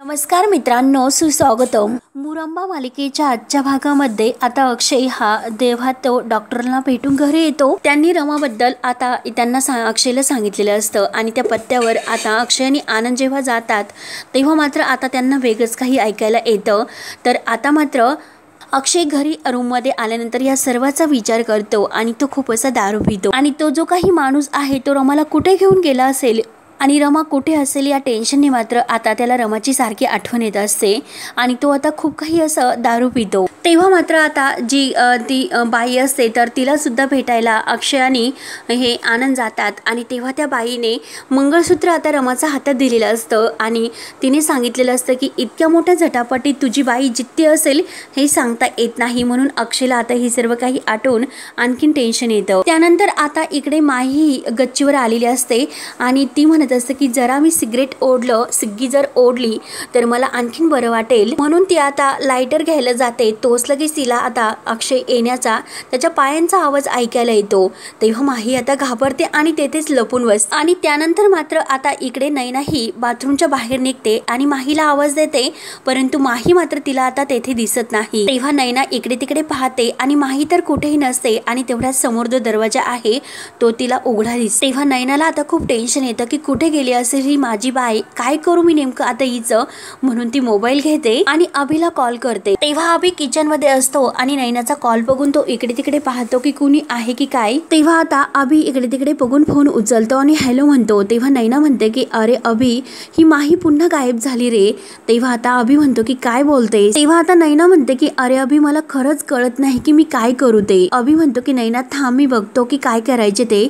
नमस्कार मित्रांनो, सुस्वागतम. मुरंबा मालिकेच्या आजच्या भागामध्ये आता अक्षय हा देवात तो डॉक्टरला भेटून घरी येतो. त्यांनी रमाबद्दल आता त्यांना अक्षयला सांगितलेलं असतं आणि त्या पत्त्यावर आता अक्षय आणि आनंद जेव्हा जातात तेव्हा मात्र आता त्यांना वेगळंच काही ऐकायला येतं. तर आता मात्र अक्षय घरी रूममध्ये आल्यानंतर या सर्वाचा विचार करतो आणि तो खूप असा दारू पितो आणि तो जो काही माणूस आहे तो रमाला कुठे घेऊन गेला असेल आणि रमा कुठे असेल या टेन्शनने मात्र आता त्याला रमाची सारखी आठवण येत असते आणि तो आता खूप काही असं दारू पितो. तेव्हा मात्र आता जी ती बाई असते तर तिला सुद्धा भेटायला अक्षय आणि हे आनंद जातात आणि तेव्हा त्या बाईने मंगळसूत्र आता रमाच्या हातात दिलेलं असतं आणि तिने सांगितलेलं असतं की इतक्या मोठ्या झटापटीत तुझी बाई जितकी असेल हे सांगता येत नाही. म्हणून अक्षयला आता ही सर्व काही आठवून आणखीन टेन्शन येतं. त्यानंतर आता इकडे माही गच्चीवर आलेली असते आणि ती म्हणत असते की जरा मी सिग्गी जर ओढली तर मला आणखीन बरं वाटेल. म्हणून ती आता लायटर घ्यायला जाते. तोच लगेच तिला आता अक्षय येण्याचा त्याच्या पायांचा आवाज ऐकायला येतो. तेव्हा माही आता घाबरते आणि तेथेच लपून बसते आणि त्यानंतर मात्र आता इकडे नैना ही बाथरूमच्या बाहेर निघते आणि माहीला आवाज देते, परंतु माही मात्र तिला आता तेथे दिसत नाही. तेव्हा नैना इकडे तिकडे पाहते आणि माही तर कुठेही नसते आणि तेवढ्यात समोर जो दरवाजा आहे तो तिला उघडा दिसतो. तेव्हा नैनाला आता खूप टेन्शन येतं की कुठे गेली असेल ही माझी बाई, काय करू मी नेमकं आता हिचं. म्हणून ती मोबाईल घेते आणि अभिला कॉल करते. तेव्हा अभि किचन मध्ये असतो आणि नैनाचा कॉल बघून तो इकडे तिकडे पाहतो की कुणी आहे की काय. तेव्हा आता अभि इकडे तिकडे बघून फोन उचलतो आणि हॅलो म्हणतो. तेव्हा नैना म्हणते की अरे अभि, ही माही पुन्हा गायब झाली रे. तेव्हा आता अभि म्हणतो की काय बोलते. तेव्हा आता नैना म्हणते की अरे अभि, मला खरंच कळत नाही की मी काय करू ते. अभि म्हणतो की नैना थांब, मी बघतो की काय करायचे ते.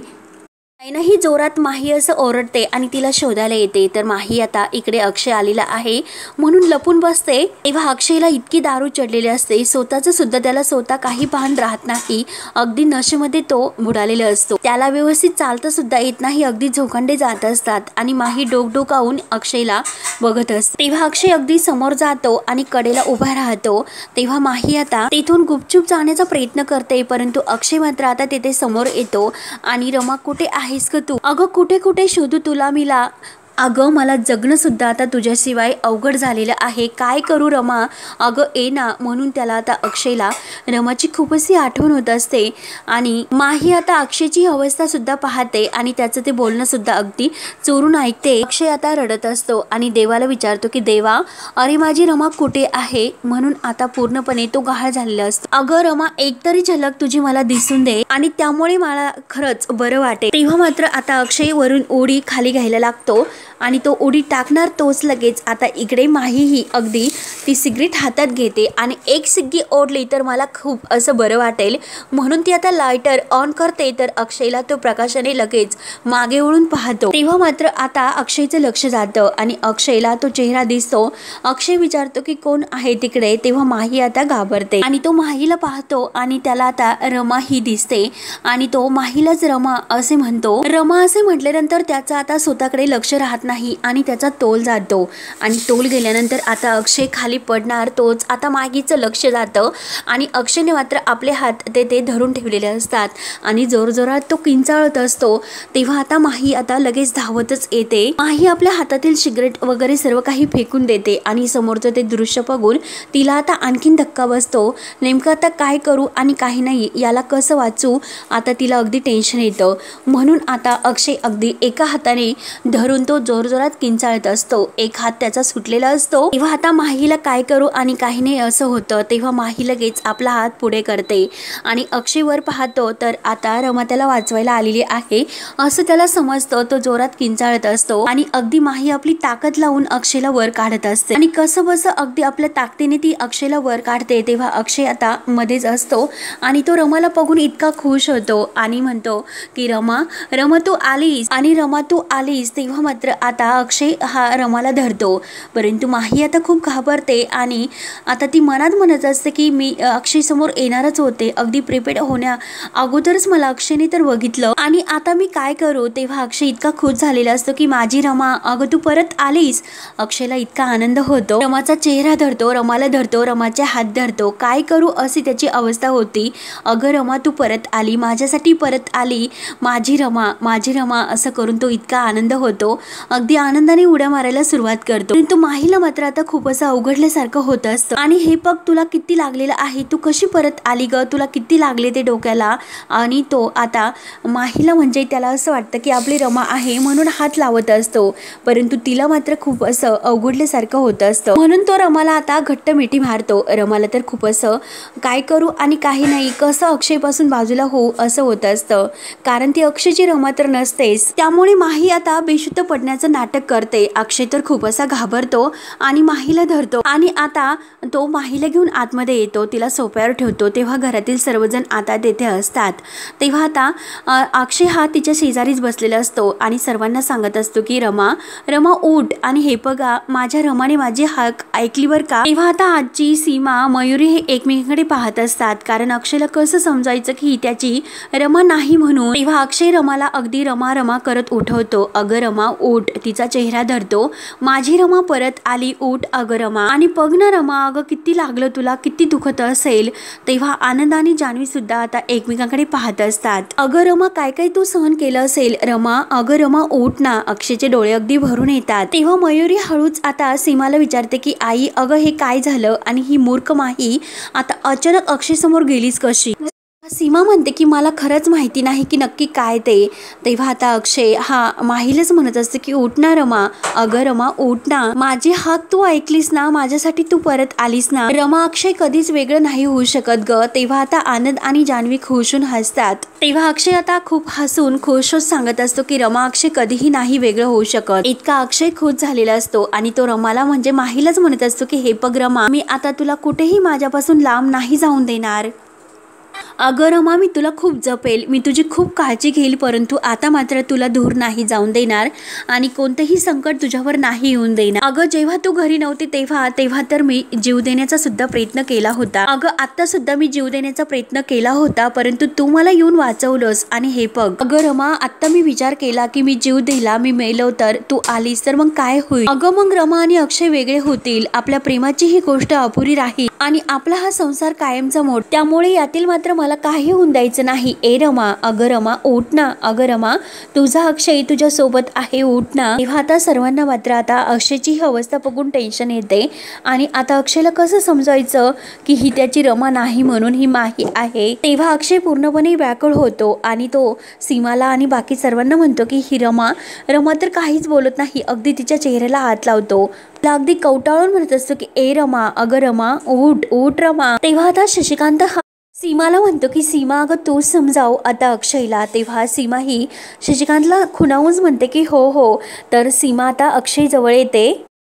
नैना ही जोरात माही असं ओरडते आणि तिला शोधायला येते. तर माही आता इकडे अक्षय आलेला आहे म्हणून लपून बसते. तेव्हा अक्षयला इतकी दारू चढलेली असते, स्वतःचं सुद्धा त्याला स्वतः काही भान राहत नाही. अगदी नशेमध्ये तो बुडालेला असतो. त्याला व्यवस्थित चालता सुद्धा येत नाही, अगदी झोकांडे जात असतात आणि माही डोकडोकावून अक्षयला बघत असते. तेव्हा अक्षय अगदी समोर जातो आणि कडेला उभा राहतो. तेव्हा माही आता तेथून गुपचूप जाण्याचा प्रयत्न करते, परंतु अक्षय मात्र आता तेथे समोर येतो आणि रमा कुठे आहेस का तू? अगं कुठे कुठे शोधू तुला मिला. अगं मला जगणं सुद्धा आता तुझ्याशिवाय अवघड झालेलं आहे, काय करू रमा, अगं ये ना. म्हणून त्याला आता अक्षयला रमाची खूप अशी आठवण होत असते आणि माही आता अक्षयची अवस्था सुद्धा पाहते आणि त्याचं ते बोलणं सुद्धा अगदी चोरून ऐकते. अक्षय आता रडत असतो आणि देवाला विचारतो की देवा, अरे माझी रमा कुठे आहे. म्हणून आता पूर्णपणे तो गहाळ झालेला असतो. अगं रमा, एकतरी झलक तुझी मला दिसून दे आणि त्यामुळे मला खरंच बरं वाटेल. तेव्हा मात्र आता अक्षय वरून उडी खाली घ्यायला लागतो आणि तो उडी टाकणार तोच लगेच आता इकडे माही ही अगदी ती सिगरेट हातात घेते आणि एक सिग्गी ओढली तर मला खूप असं बरं वाटेल. म्हणून ती आता लायटर ऑन करते. तर अक्षयला तो प्रकाशाने लगेच मागे वळून पाहतो. तेव्हा मात्र आता अक्षयचं लक्ष जातं आणि अक्षयला तो चेहरा दिसतो. अक्षय विचारतो की कोण आहे तिकडे. तेव्हा माही आता घाबरते आणि तो माहीला पाहतो आणि त्याला आता रमा ही दिसते आणि तो माहीलाच रमा असे म्हणतो. रमा असे म्हटल्यानंतर त्याचं आता स्वतःकडे लक्ष राहत नाही आणि त्याचा तोल जातो आणि तोल गेल्यानंतर आता अक्षय खाली पडणार तोच आता मागीचं लक्ष जातं आणि अक्षयने मात्र आपले हात ते धरून ठेवलेले असतात आणि जोरजोरात तो किंचाळत असतो. तेव्हा आता माही आता लगेच धावतच येते. माही आपल्या हातातील सिगरेट वगैरे सर्व काही फेकून देते आणि समोरचं ते दृश्य बघून तिला आता आणखीन धक्का बसतो. नेमकं आता काय करू आणि काही नाही, याला कसं वाचू, आता तिला अगदी टेन्शन येतं. म्हणून आता अक्षय अगदी एका हाताने धरून तो जोरजोरात किंचाळत असतो, एक हात त्याचा सुटलेला असतो. तेव्हा आता माहीला काय करू आणि काही नाही असं होतं. तेव्हा माही लगेच आपला हात पुढे करते आणि अक्षय वर पाहतो तर आता रमा त्याला वाचवायला आलेली आहे असं त्याला समजतं. तो जोरात किंचाळत असतो आणि अगदी माही आपली ताकद लावून अक्षयला वर काढत असते आणि कसं बसं अगदी आपल्या ताकदीने ती अक्षयला वर काढते. तेव्हा अक्षय आता मध्येच असतो आणि तो रमाला बघून इतका खुश होतो आणि म्हणतो की रमा तू आलीस आणि रमा तू आलीस. तेव्हा मात्र आता अक्षय हा रमाला धरतो, परंतु माही आता खूप घाबरते आणि आता ती मनात म्हणत असते की मी अक्षय समोर येणारच होते, अगदी प्रिपेड होण्या अगोदरच मला अक्षयने तर बघितलं आणि आता मी काय करू. तेव्हा अक्षय इतका खुश झालेला असतो की माझी रमा, अगं तू परत आलीस. अक्षयला इतका आनंद होतो. रमाचा चेहरा धरतो, रमाला धरतो, रमाचे हात धरतो. काय करू अशी त्याची अवस्था होती. अगं रमा तू परत आली, माझ्यासाठी परत आली, माझी रमा असं करून तो इतका आनंद होतो. अगदी आनंदाने उड्या मारायला सुरुवात करतो, परंतु माहीला मात्र आता खूप असं अवघडल्यासारखं होत असतं. आणि हे बघ तुला किती लागलेलं आहे, तू कशी परत आली ग, तुला किती लागले ते डोक्याला. आणि तो आता माहीला म्हणजे त्याला असं वाटतं की आपली रमा आहे म्हणून हात लावत असतो, परंतु तिला मात्र खूप असं अवघडल्यासारखं होत असतं. म्हणून तो रमाला आता घट्ट मिठी मारतो. रमाला तर खूप असं काय करू आणि काही नाही, कसं अक्षयपासून बाजूला होऊ असं होत असतं, कारण ती अक्षयची रमा तर नसतेच. त्यामुळे माही आता बेशुद्ध पडण्याचं नाटक करते. अक्षय तर खूप असा घाबरतो आणि माहीला धरतो आणि आता तो माहीला घेऊन आतमध्ये येतो, तिला सोफ्यावर ठेवतो. तेव्हा घरातील सर्वजण आता तेथे असतात. तेव्हा आता अक्षय हा तिच्या शेजारीच बसलेला असतो आणि सर्वांना सांगत असतो की रमा उठ आणि हे बघा माझ्या रमाने माझी हाक ऐकली बर का. तेव्हा आता आजी, सीमा, मयुरी हे एकमेकांकडे पाहत असतात, कारण अक्षयला कसं समजायचं की त्याची रमा नाही म्हणून. तेव्हा अक्षय रमाला अगदी रमा रमा करत उठवतो. अगं रमा उठ, तिचा चेहरा धरतो. माझी रमा परत आली, उठ अगं रमा. आणि बघ ना रमा, अगं किती लागलं तुला, किती दुखत असेल. तेव्हा आनंद आणि जान्हवी सुद्धा आता एकमेकांकडे पाहत असतात. अगं रमा काय काय तू सहन केलं असेल रमा, अगं रमा उठ ना. अक्षयचे डोळे अगदी भरून येतात. तेव्हा मयुरी हळूच आता सीमाला विचारते की आई अगं हे काय झालं आणि ही मूर्ख माही आता अचानक अक्षय समोर गेलीच कशी. सीमा म्हणते की मला खरंच माहिती नाही की नक्की काय ते. तेव्हा आता अक्षय हा माहीलाच म्हणत असते की उठ ना रमा, अगं रमा उठ ना, माझी हाक तू ऐकलीस ना, माझ्यासाठी तू परत आलीस ना. रमा अक्षय कधीच वेगळं नाही होऊ शकत ग. तेव्हा आता आनंद आणि जान्हवी खुशून हसतात. तेव्हा अक्षय आता खूप हसून खुश सांगत असतो की रमा अक्षय कधीही नाही वेगळं होऊ शकत. इतका अक्षय खुश झालेला असतो आणि तो रमाला म्हणजे माहीलाच म्हणत असतो की हे बघ रमा, मी आता तुला कुठेही माझ्यापासून लांब नाही जाऊन देणार. अगं रमा मी तुला खूप जपेल, मी तुझी खूप काळजी घेईल, परंतु आता मात्र तुला दूर नाही जाऊन देणार आणि कोणतेही संकट तुझ्यावर नाही येऊन देणार. अगं जेव्हा तू घरी नव्हती तेव्हा तर मी जीव देण्याचा सुद्धा प्रयत्न केला होता. अगं आता सुद्धा मी जीव देण्याचा प्रयत्न केला होता, परंतु तू मला येऊन वाचवलंस. आणि हे बघ अगं रमा, आता मी विचार केला की मी जीव दिला, मी मेलो तर तू आलीस तर मग काय होईल. अगं मग रमा आणि अक्षय वेगळे होतील, आपल्या प्रेमाची ही गोष्ट अपुरी राहील आणि आपला हा संसार कायमचा मोड. त्यामुळे यातील मात्र मला काही होऊन द्यायचं नाही. ए रमा, अगं रमा उठ ना, अगं रमा तुझा अक्षय तुझ्या सोबत आहे, उठ ना. तेव्हा आता सर्वांना मात्र आता अक्षयची ही अवस्था बघून टेन्शन येते आणि आता अक्षयला कसं समजायचं की ही त्याची रमा नाही म्हणून ही माही आहे. तेव्हा अक्षय पूर्णपणे व्याकुळ होतो आणि तो सीमाला आणि बाकी सर्वांना म्हणतो की ही रमा तर काहीच बोलत नाही, अगदी तिच्या चेहऱ्याला हात लावतो, अगदी कवटाळून म्हणत असतो की ए रमा, अगं रमा उठ रमा. तेव्हा आता शशिकांत सीमाला म्हणतो की सीमा अगं तूच समजाव आता अक्षयला. तेव्हा सीमा ही शशिकांतला खुणावून म्हणते की हो. तर सीमा आता अक्षय जवळ येते.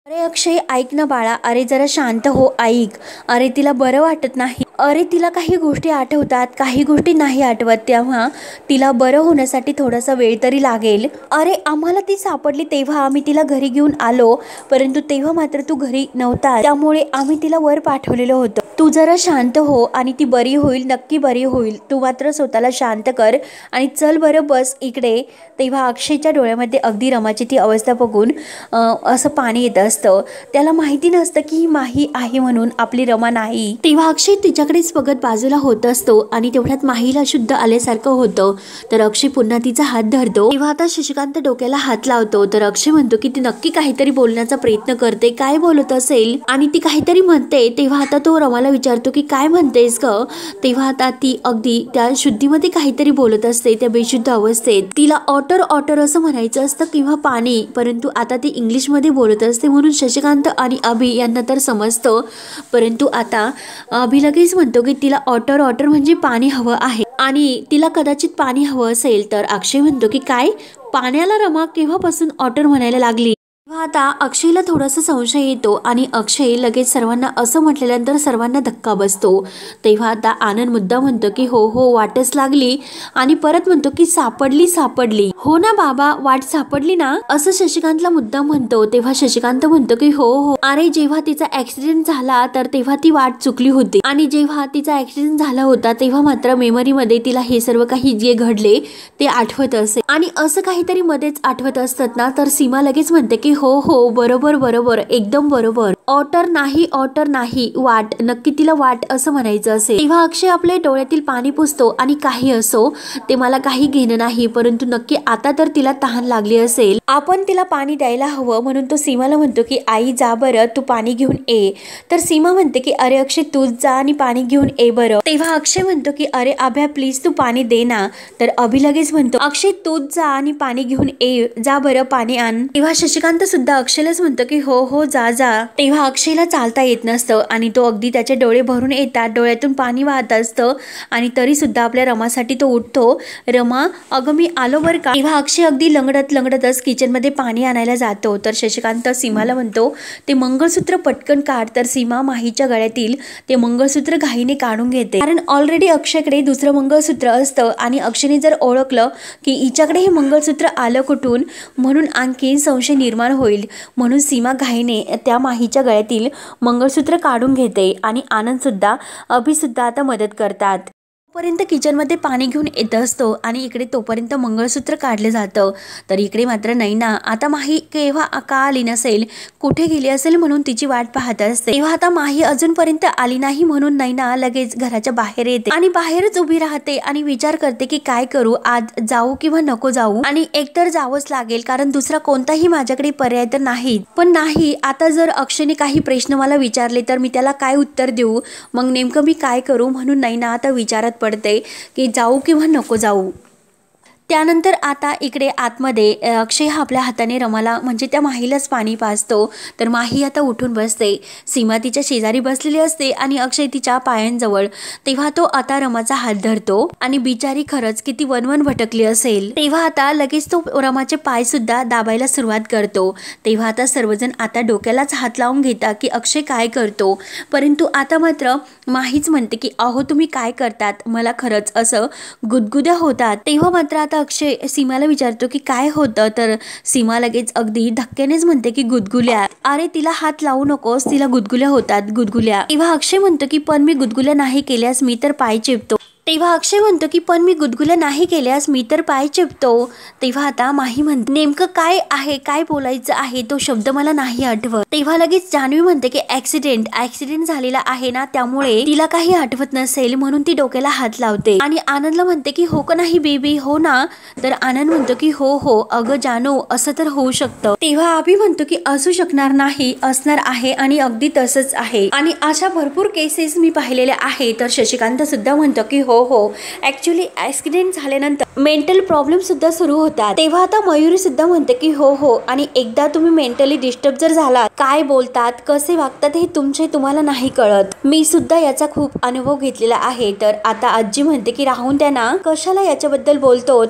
अरे अक्षय ऐक ना बाळा, अरे जरा शांत हो, ऐक. अरे तिला बरं वाटत नाही, अरे तिला काही गोष्टी आठवतात, काही गोष्टी नाही आठवत, तेव्हा तिला बरं होण्यासाठी थोडासा वेळ तरी लागेल. अरे आम्हाला ती सापडली तेव्हा आम्ही तिला घरी घेऊन आलो, परंतु तेव्हा मात्र तू घरी नव्हता, त्यामुळे आम्ही तिला वर पाठवलेलं होतं. तू जरा शांत हो आणि ती बरी होईल, नक्की बरी होईल. तू मात्र स्वतःला शांत कर आणि चल बरं बस इकडे. तेव्हा अक्षयच्या डोळ्यामध्ये अगदी रमाची ती अवस्था बघून असं पाणी येत असतं. त्याला माहिती नसतं की ही माही आहे म्हणून आपली रमा नाही. तेव्हा अक्षय तिच्याकडेच बघत बाजूला होत असतो आणि तेवढ्यात माहीला शुद्ध आल्यासारखं होतं. तर अक्षय पुन्हा तिचा हात धरतो. तेव्हा आता शशिकांत डोक्याला हात लावतो. तर अक्षय म्हणतो की ती नक्की काहीतरी बोलण्याचा प्रयत्न करते, काय बोलत असेल आणि ती काहीतरी म्हणते. तेव्हा आता तो रमाला विचारतो की काय म्हणतेस ग. तेव्हा आता ती अगदी त्या शुद्धीमध्ये काहीतरी बोलत असते, त्या बेशुद्ध अवस्थेत. तिला ऑटर असं म्हणायचं असतं किंवा पाणी, परंतु आता ती इंग्लिशमध्ये बोलत असते म्हणून शशिकांत आणि अभि यांना तर समजतं. परंतु आता अभि लगेच म्हणतो की तिला ऑटर म्हणजे पाणी हवं आहे आणि तिला कदाचित पाणी हवं असेल. तर अक्षय म्हणतो की काय, पाण्याला रमा केव्हापासून ऑटर म्हणायला लागली. तेव्हा आता अक्षयला थोडासा संशय येतो आणि अक्षय लगेच सर्वांना असं म्हटल्यानंतर सर्वांना धक्का बसतो. तेव्हा आता आनंद मुद्दा म्हणतो की हो वाटच लागली आणि परत म्हणतो की सापडली हो ना बाबा, वाट सापडली ना, असं शशिकांतला मुद्दा म्हणतो. तेव्हा शशिकांत म्हणतो की हो अरे जेव्हा तिचा ऍक्सिडेंट झाला तर तेव्हा ती वाट चुकली होती आणि जेव्हा तिचा ऍक्सिडेंट झाला होता तेव्हा मात्र मेमरीमध्ये तिला हे सर्व काही जे घडले ते आठवत असे आणि असं काहीतरी मध्येच आठवत असतात ना. तर सीमा लगेच म्हणते की हो हो बरोबर बरोबर एकदम बरोबर. ऑटर नाही वाट, नक्की तिला वाट असं म्हणायचं असेल तेव्हा अक्षय आपल्या डोळ्यातील पाणी पुसतो आणि काही असो ते मला काही घेणं नाही, परंतु नक्की आता तर तिला तहान लागली असेल, आपण तिला पाणी द्यायला हवं. म्हणून तो सीमाला म्हणतो की आई जा बरं तू पाणी घेऊन ये. तर सीमा म्हणते की अरे अक्षय तूच जा आणि पाणी घेऊन ये बरं. तेव्हा अक्षय म्हणतो की अरे अभ्या प्लीज तू पाणी दे ना. तर अभि लगेच म्हणतो अक्षय तूच जा आणि पाणी घेऊन ये, जा बरं पाणी आण. तेव्हा शशिकांत सुद्धा अक्षयलाच म्हणतो की हो जा जा. तेव्हा अक्षयला चालता येत नसतं आणि तो अगदी त्याचे डोळे भरून येतात, डोळ्यातून पाणी वाहत असतं आणि तरी सुद्धा आपल्या रमासाठी तो उठतो. रमा अगं मी आलो बरं का. तेव्हा अक्षय अगदी लंगडतच किचन मध्ये पाणी आणायला जातो. तर शशिकांत सीमाला म्हणतो ते मंगळसूत्र पटकन काढ. तर सीमा माहीच्या गळ्यातील ते मंगळसूत्र घाईने काढून घेते, कारण ऑलरेडी अक्षयकडे दुसरं मंगळसूत्र असतं आणि अक्षयने जर ओळखलं की हिच्याकडे हे मंगळसूत्र आलं कुठून म्हणून आणखी संशय निर्माण होईल. म्हणून सीमा घाईने त्या माहीच्या गळ्यातील मंगळसूत्र काढून घेते आणि आनंद सुद्धा अभि सुद्धा आता मदत करतात. तोपर्यंत किचनमध्ये पाणी घेऊन येत असतो आणि इकडे तोपर्यंत मंगळसूत्र काढले जातं. तर इकडे मात्र नैना आता माही केव्हा का आली नसेल, कुठे गेली असेल म्हणून तिची वाट पाहत असते. तेव्हा आता माही अजूनपर्यंत आली नाही म्हणून नैना लगेच घराच्या बाहेर येते आणि बाहेरच उभी राहते आणि विचार करते की काय करू, आज जाऊ किंवा नको जाऊ. आणि एकतर जावंच लागेल कारण दुसरा कोणताही माझ्याकडे पर्याय तर नाही. पण नाही, आता जर अक्षयने काही प्रश्न मला विचारले तर मी त्याला काय उत्तर देऊ, मग नेमकं मी काय करू. म्हणून नैना आता विचारात पडते की जाऊ किंवा नको जाऊ. त्यानंतर आता इकडे आतमध्ये अक्षय हा आपल्या हाताने रमाला म्हणजे त्या माहीलाच पाणी पाजतो. तर माही आता उठून बसते. सीमा तिच्या शेजारी बसलेली असते आणि अक्षय तिच्या पायांजवळ. तेव्हा तो आता रमाचा हात धरतो आणि बिचारी खरंच किती वनवन भटकली असेल. तेव्हा आता लगेच तो रमाचे पाय सुद्धा दाबायला सुरुवात करतो. तेव्हा आता सर्वजण आता डोक्यालाच हात लावून घेतात की अक्षय काय करतो. परंतु आता मात्र माहीच म्हणते की अहो तुम्ही काय करतात, मला खरंच असं गुदगुद्या होतात. तेव्हा मात्र आता अक्षय सीमाला विचारतो की काय होतं. तर सीमा लगेच अगदी धक्क्यानेच म्हणते की गुदगुल्या. अरे तिला हात लावू नकोस, तिला गुदगुल्या होतात गुदगुल्या. तेव्हा अक्षय म्हणतो की पण मी गुदगुल्या नाही केल्यास मी तर पाय चिपतो. तेव्हा अक्षय म्हणतो की पण मी गुदगुल्या नाही केल्यास मी तर पाय चिपतो. तेव्हा आता माही म्हणते नेमकं काय आहे, काय बोलायचं आहे तो शब्द मला नाही आठवत. तेव्हा लगेच जान्हवी म्हणते की ऍक्सिडेंट झालेला आहे ना, त्यामुळे तिला काही आठवत नसेल म्हणून ती डोक्याला हात लावते. आणि आनंदला म्हणते की हो का नाही बेबी, हो ना. तर आनंद म्हणतो की हो अगं जानू असं तर होऊ शकतं. तेव्हा अभि म्हणतो की असू शकणार नाही, असणार आहे आणि अगदी तसंच आहे आणि अशा भरपूर केसेस मी पाहिलेल्या आहे. तर शशिकांत सुद्धा म्हणतो की हो ऍक्च्युली ऍक्सिडेंट झाल्यानंतर मेंटल प्रॉब्लेम सुद्धा सुरू होतात. तेव्हा आता मयुरी सुद्धा म्हणते की हो आणि एकदा तुम्ही मेंटली डिस्टर्ब जर झालात, काय बोलतात कसे वागतात हे तुम्हाला नाही कळत. मी सुद्धा याचा खूप अनुभव घेतलेला आहे. तर आता आजी म्हणते की राहून त्यांना कशाला याच्याबद्दल बोलतोत,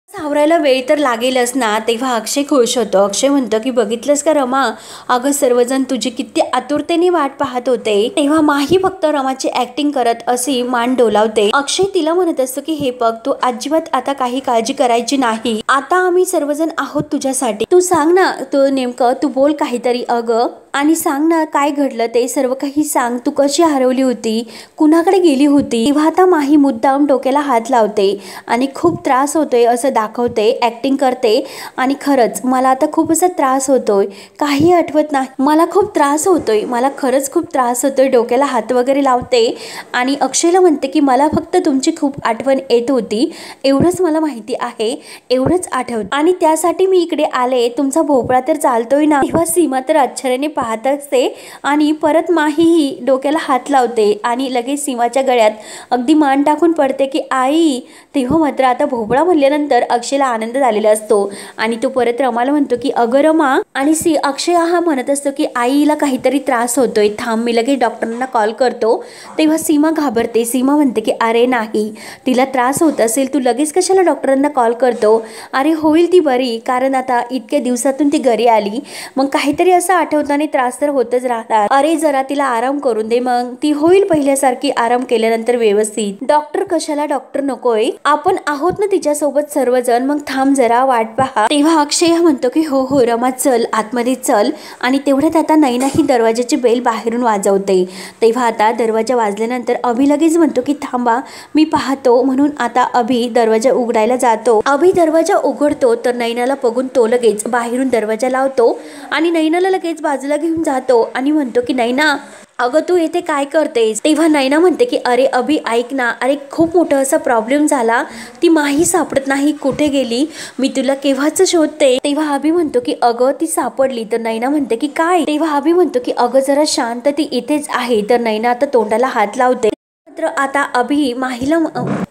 सावरायला वेळ तर लागेलच ना. तेव्हा अक्षय खुश होतो. अक्षय म्हणतो की बघितलंस का रमा, अगं सर्वजण तुझी किती आतुरतेने वाट पाहत होते. तेव्हा माही फक्त रमाची ऍक्टिंग करत अशी मान डोलावते. अक्षय तिला म्हणत असतो की हे बघ तू अजिबात आता काही काळजी करायची नाही, आता आम्ही सर्वजण आहोत तुझ्यासाठी. तू सांग ना, तू नेमकं तू बोल काहीतरी अगं आणि सांग ना काय घडलं ते सर्व काही सांग. तू कशी हरवली होती, कुणाकडे गेली होती. तेव्हा आता माही मुद्दाम डोक्याला हात लावते आणि खूप त्रास होतोय असं दाखवते, ऍक्टिंग करते. आणि खरंच मला आता खूप असा त्रास होतोय, काही आठवत नाही, मला खूप त्रास होतोय, मला खरंच खूप त्रास होतोय. डोक्याला हात वगैरे लावते आणि अक्षयला म्हणते की मला फक्त तुमची खूप आठवण येत होती, एवढंच मला माहिती आहे, एवढंच आठवत आणि त्यासाठी मी इकडे आले. तुमचा भोपळा तर चालतोय ना. तेव्हा सीमा तर आश्चर्याने पाहत असते आणि परत माहीही डोक्याला हात लावते आणि लगेच सीमाच्या गळ्यात अगदी मान टाकून पडते की आई. तेव्हा मात्र आता भोपळा म्हणल्यानंतर अक्षयला आनंद झालेला असतो आणि तो परत रमाला म्हणतो की अगं रमा. आणि अक्षय हा म्हणत असतो की आईला काहीतरी त्रास होतोय, थांब मी लगेच डॉक्टरांना कॉल करतो. तेव्हा सीमा घाबरते. सीमा म्हणते की अरे नाही, तिला त्रास होत असेल तू लगेच कशाला डॉक्टरांना कॉल करतो. अरे होईल ती बरी, कारण आता इतक्या दिवसातून ती घरी आली, मग काहीतरी असं आठवताना त्रास तर होतच राहतात. अरे जरा तिला आराम करून दे, मग ती होईल पहिल्यासारखी आराम केल्यानंतर व्यवस्थित. डॉक्टर कशाला, डॉक्टर नकोय, आपण आहोत ना तिच्यासोबत सर्वजण, मग थांब जरा वाट पहा. तेव्हा अक्षय म्हणतो की हो हो रमा चल आतमध्ये चल. आणि तेवढ्यात आता नैना ही दरवाजाची बेल बाहेरून वाजवते. तेव्हा आता दरवाजा वाजल्यानंतर अभि लगेच म्हणतो की थांबा मी पाहतो, म्हणून आता अभि दरवाजा उघडायला जातो. अभि दरवाजा उघडतो तर नैनाला बघून तो लगेच बाहेरून दरवाजा लावतो आणि नैनाला लगेच बाजूला घेऊन जातो आणि म्हणतो की नैना अगं तू येथे काय करतेस. तेव्हा नैना म्हणते की अरे अभि ऐक ना, अरे खूप मोठा असा प्रॉब्लेम झाला, ती माही सापडत नाही, कुठे गेली, मी तुला केव्हाच शोधते. तेव्हा अभि म्हणतो की अगं ती सापडली. तर नैना म्हणते की काय. तेव्हा अभि म्हणतो की अगं जरा शांत, ती इथेच आहे. तर नैना आता तोंडाला हात लावते. मात्र आता अभि माहीला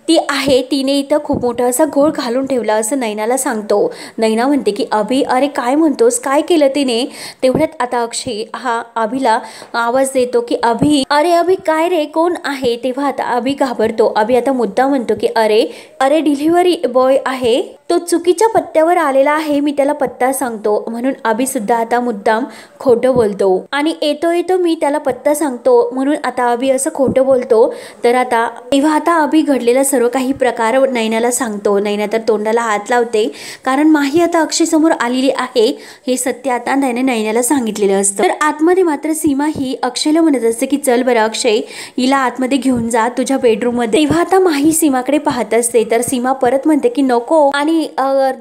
ती आहे, तिने इथं खूप मोठा असा घोळ घालून ठेवला असं नैनाला सांगतो. नैना म्हणते की अभि अरे काय म्हणतोस, काय केलं तिने. तेवढ्यात आता अक्षय हा अभिला आवाज देतो की अभि, अरे अभि काय रे, कोण आहे. तेव्हा आता अभि घाबरतो. अभि आता मुद्दा म्हणतो की अरे अरे डिलिव्हरी बॉय आहे, तो चुकीच्या पत्त्यावर आलेला आहे, मी त्याला पत्ता सांगतो. म्हणून अभि सुद्धा आता मुद्दाम खोटं बोलतो आणि येतो मी त्याला पत्ता सांगतो म्हणून आता अभि असं खोटं बोलतो. तर आता तेव्हा आता अभि घडलेला सर्व काही प्रकार नैनाला सांगतो. नैना तर तोंडाला हात लावते, कारण माही आता अक्षय समोर आलेली आहे हे सत्य आता नैनाला सांगितलेलं असतं. तर आतमध्ये मात्र सीमा ही अक्षयला म्हणत असते की चल बरं अक्षय, हिला आतमध्ये घेऊन जा तुझ्या बेडरूम मध्ये. तेव्हा आता माही सीमाकडे पाहत असते. तर सीमा परत म्हणते की नको आणि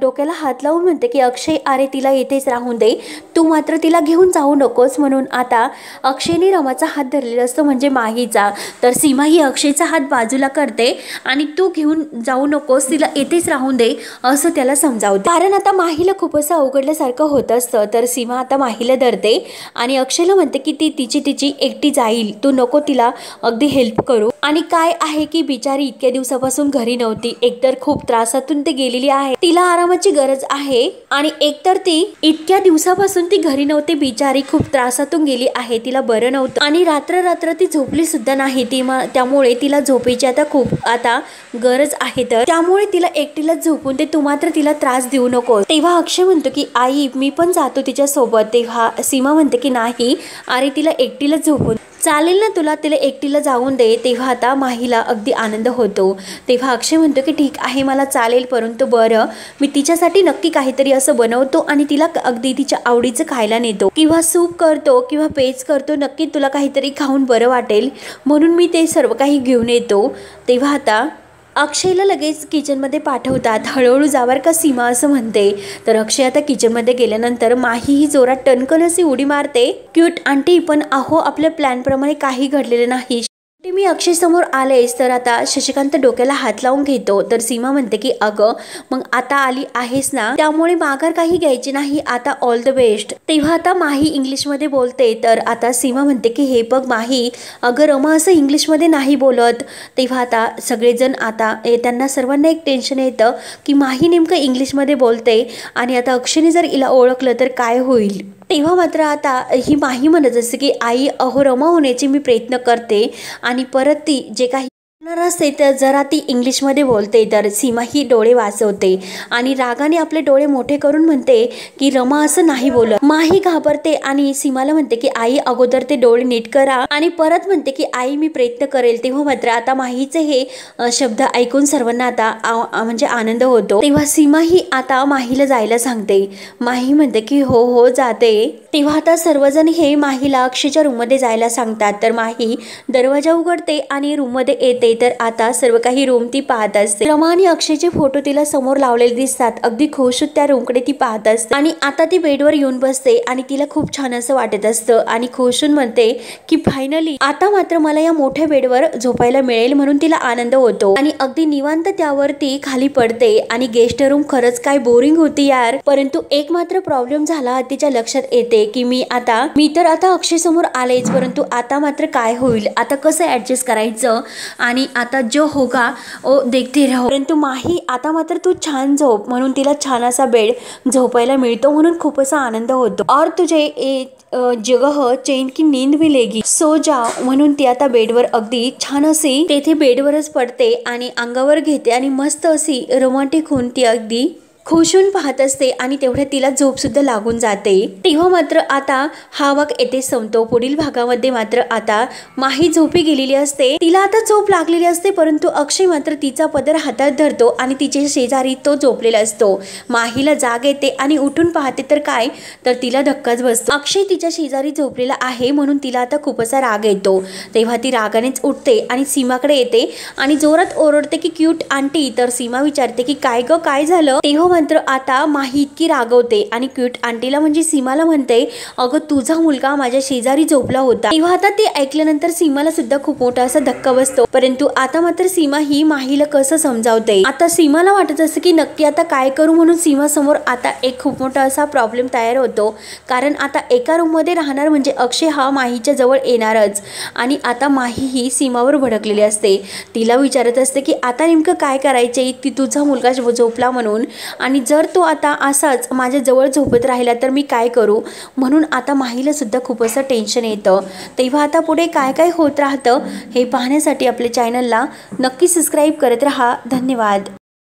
डोक्याला हात लावून म्हणते की अक्षय अरे तिला येथेच राहून दे, तू मात्र तिला घेऊन जाऊ नकोस. म्हणून आता अक्षयने रमाचा हात धरलेला असतो, म्हणजे माहीचा. तर सीमा ही अक्षयचा हात बाजूला करते आणि तू घेऊन जाऊ नकोस, तिला येथेच राहून दे असं त्याला समजावते. कारण आता माहीला खूप असं अवघडल्यासारखं होत असतं. तर सीमा आता माहीला धरते आणि अक्षयला म्हणते की ती तिची एकटी जाईल, तू नको तिला अगदी हेल्प करू. आणि काय आहे की बिचारी इतक्या दिवसापासून घरी नव्हती, एकतर खूप त्रासातून ती गेलेली आहे, तिला आरामाची गरज आहे. आणि एकतर ती इतक्या दिवसापासून ती घरी नव्हती, बिचारी खूप त्रासातून गेली आहे, तिला बरं नव्हतं आणि रात्र ती झोपली सुद्धा नाही. त्यामुळे तिला झोपेची आता खूप आता गरज आहे. तर त्यामुळे तिला एकटीला झोपून दे, तू मात्र तिला त्रास देऊ नको. तेव्हा अक्षय म्हणतो की आई मी पण जातो तिच्या सोबत. तेव्हा सीमा म्हणते की नाही अरे तिला एकटीला झोपून चालेल ना तुला, तिला एकटीला जाऊन दे. तेव्हा आता माहीला अगदी आनंद होतो. तेव्हा अक्षय म्हणतो की ठीक आहे मला चालेल, परंतु बरं मी तिच्यासाठी नक्की काहीतरी असं बनवतो आणि तिला अगदी तिच्या आवडीचं खायला नेतो, किंवा सूप करतो किंवा पेज करतो, नक्की तुला काहीतरी खाऊन बरं वाटेल म्हणून मी ते सर्व काही घेऊन येतो. तेव्हा आता अक्षयला लगेच किचनमध्ये पाठवतात. हळूहळू जावर का सीमा असं म्हणते. तर अक्षय आता किचनमध्ये गेल्यानंतर माही ही जोरात टणकन अशी उडी मारते. क्यूट आंटी पण अहो आपल्या प्लॅन प्रमाणे काही घडलेलं नाही, मी अक्षय समोर आलेस. तर आता शशिकांत डोक्याला हात लावून घेतो. तर सीमा म्हणते की अगं मग आता आली आहेस ना, त्यामुळे माघार काही घ्यायची नाही, आता ऑल द बेस्ट. तेव्हा आता माही इंग्लिशमध्ये बोलते. तर आता सीमा म्हणते की हे बघ माही, अगं रमा असं इंग्लिशमध्ये नाही बोलत. तेव्हा आता सगळेजण आता त्यांना सर्वांना एक टेन्शन येतं की माही नेमकं इंग्लिशमध्ये बोलते आणि आता अक्षयने जर हिला ओळखलं तर काय होईल. तेव्हा मात्र आता ही माही म्हणत असते की आई अहो रमा होण्याची मी प्रयत्न करते आणि परत ती जे काही असते तर जरा ती इंग्लिशमध्ये बोलते. तर सीमा ही डोळे वाचवते आणि रागाने आपले डोळे मोठे करून म्हणते की रमा असं नाही बोलत. माही घाबरते आणि सीमाला म्हणते की आई अगोदर ते डोळे नीट करा आणि परत म्हणते की आई मी प्रयत्न करेल. तेव्हा मात्र आता माहीचे हे शब्द ऐकून सर्वांना आता म्हणजे आनंद होतो. तेव्हा सीमा ही आता माहीला जायला सांगते. माही म्हणते की हो हो जाते. तेव्हा आता सर्वजण हे माहीला अक्षयच्या रूममध्ये जायला सांगतात. तर माही दरवाजा उघडते आणि रूममध्ये येते. तर आता सर्व काही रूम ती पाहत असते. रमा आणि अक्षयचे फोटो तिला समोर लावलेले दिसतात. अगदी खुश त्या रूमकडे ती पाहत असते आणि आता ती बेडवर येऊन बसते आणि तिला खूप छान असं वाटत असतं आणि खुशून म्हणते की फायनली आता मात्र मला या मोठ्या बेडवर झोपायला मिळेल, म्हणून तिला आनंद होतो आणि अगदी निवांत त्यावर ती खाली पडते. आणि गेस्ट रूम खरंच काय बोरिंग होती यार, परंतु एक मात्र प्रॉब्लेम झाला तिच्या लक्षात येते की मी तर आता अक्षय समोर आलेच, परंतु आता मात्र काय होईल, आता कसं ऍडजस्ट करायचं आणि आता जो होगा ओ देखते रहो. परंतु माही आता मात्र तू छान झोप, म्हणून तिला छान असा बेड झोपायला मिळतो म्हणून खूप असा आनंद होतो. और तुझे जगह चैन की नींद भी लेगी सो जा, म्हणून ती आता बेडवर अगदी छान अशी तेथे बेडवरच पडते आणि अंगावर घेते आणि मस्त अशी रोमॅन्टिक होऊन ती अगदी खुशून पाहत असते आणि तेवढ्यात तिला झोप सुद्धा लागून जाते। तेव्हा मात्र आता हा भाग येथे संपतो। पुढील भागामध्ये मात्र आता माही झोपी गेलेली असते, तिला आता झोप लागलेली असते, परंतु अक्षय मात्र तिचा पदर हातात धरतो आणि तिच्या शेजारी तो झोपलेला असतो। माहीला जाग येते आणि उठून पाहते तर काय, तर तिला धक्काच बसतो। अक्षय तिच्या शेजारी झोपलेला आहे म्हणून तिला आता खूप असा राग येतो। तेव्हा ती रागानेच उठते आणि सीमाकडे येते आणि जोरात ओरडते की क्यूट आंटी। तर सीमा विचारते की काय ग, काय झालं? तेव्हा मात्र आता माही इतकी रागवते आणि क्यूट आंटीला म्हणजे सीमाला म्हणते, अगं तुझा मुलगा माझ्या शेजारी झोपला होता। तेव्हा आता ते ऐकल्यानंतर सीमाला सुद्धा खूप मोठा असा धक्का बसतो, परंतु आता मात्र सीमा ही माहीला कसं समजावते। आता सीमाला वाटत असतं की नक्की आता काय करू, म्हणून सीमा समोर आता एक खूप मोठा असा प्रॉब्लेम तयार होतो। कारण आता एका रूम मध्ये राहणार म्हणजे अक्षय हा माहीच्या जवळ येणारच आणि आता माही ही सीमावर भडकलेली असते। तिला विचारत असते की आता नेमकं काय करायचे, की तुझा मुलगा झोपला म्हणून, आणि जर तो आता असाच माझ्या जवळ झोपत राहिला तर मी काय करू। म्हणून आता माहीला सुद्धा खूप असं टेन्शन येतं। तेव्हा आता पुढे काय काय होत राहतं हे पाहण्यासाठी आपल्या चॅनलला नक्की सबस्क्राईब करत राहा। धन्यवाद।